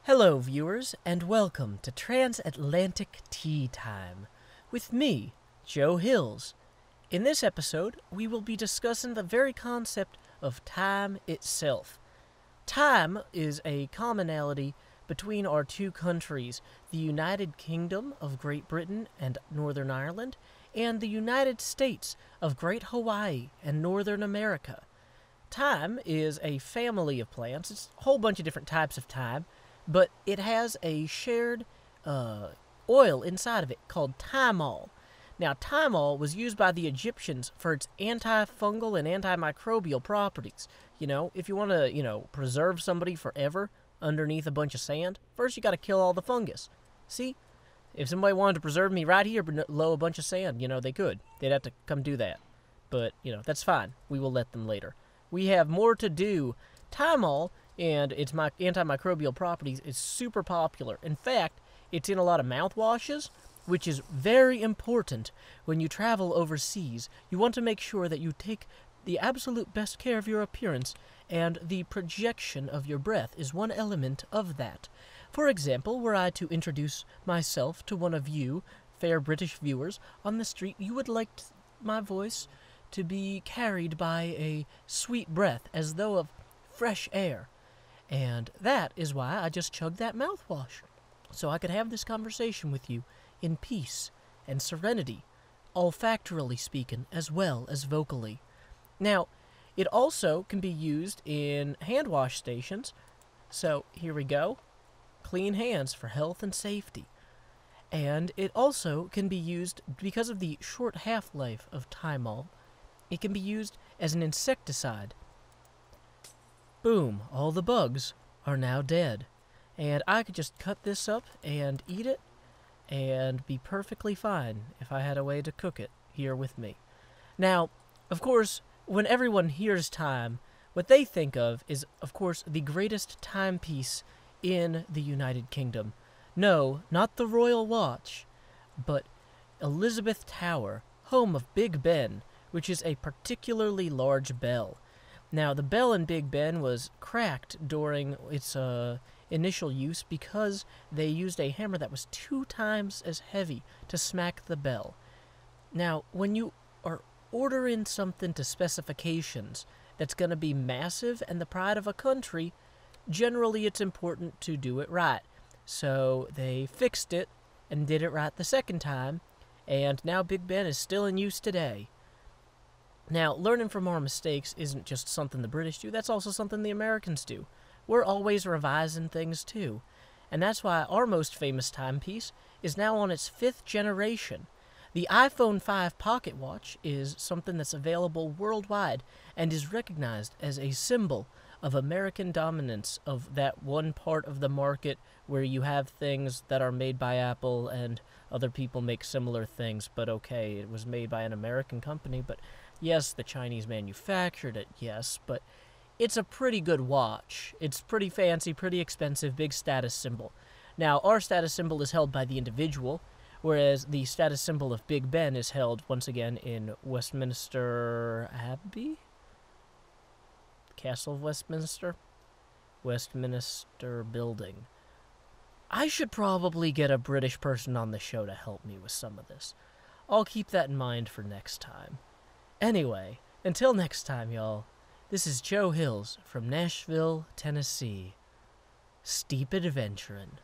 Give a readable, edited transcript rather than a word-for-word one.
Hello, viewers, and welcome to Transatlantic Tea Time with me, Joe Hills. In this episode, we will be discussing the very concept of time itself. Time is a commonality between our two countries, the United Kingdom of Great Britain and Northern Ireland, and the United States of Great Hawaii and Northern America. Thyme is a family of plants. It's a whole bunch of different types of thyme, but it has a shared oil inside of it called thymol. Now, thymol was used by the Egyptians for its antifungal and antimicrobial properties. You know, if you want to, preserve somebody forever underneath a bunch of sand, first you got to kill all the fungus. See, if somebody wanted to preserve me right here below a bunch of sand, they could. They'd have to come do that. But, that's fine. We will let them later. We have more to do. Thymol and its antimicrobial properties is super popular. In fact, it's in a lot of mouthwashes, which is very important when you travel overseas. You want to make sure that you take the absolute best care of your appearance, and the projection of your breath is one element of that. For example, were I to introduce myself to one of you, fair British viewers, on the street, you would like my voice to be carried by a sweet breath, as though of fresh air. And that is why I just chugged that mouthwash, so I could have this conversation with you in peace and serenity, olfactorily speaking as well as vocally. Now, it also can be used in hand wash stations, so here we go. Clean hands for health and safety. And it also can be used, because of the short half-life of thymol, it can be used as an insecticide. Boom, all the bugs are now dead. And I could just cut this up and eat it and be perfectly fine if I had a way to cook it here with me. Now, of course, when everyone hears thyme, what they think of is, of course, the greatest timepiece in the United Kingdom. No, not the Royal Watch, but Elizabeth Tower, home of Big Ben, which is a particularly large bell. Now, the bell in Big Ben was cracked during its initial use because they used a hammer that was 2 times as heavy to smack the bell. Now, when you are ordering something to specifications that's going to be massive and the pride of a country, generally it's important to do it right. So they fixed it and did it right the second time, and now Big Ben is still in use today. Now, learning from our mistakes isn't just something the British do, that's also something the Americans do. We're always revising things too. And that's why our most famous timepiece is now on its 5th generation. The iPhone 5 pocket watch is something that's available worldwide and is recognized as a symbol of American dominance of that one part of the market where you have things that are made by Apple and other people make similar things, but okay, it was made by an American company, but yes, the Chinese manufactured it, yes, but it's a pretty good watch. It's pretty fancy, pretty expensive, big status symbol. Now, our status symbol is held by the individual, whereas the status symbol of Big Ben is held, once again, in Westminster Abbey? Castle of Westminster? Westminster Building. I should probably get a British person on the show to help me with some of this. I'll keep that in mind for next time. Anyway, until next time, y'all, this is Joe Hills from Nashville, Tennessee. Steep adventurin'.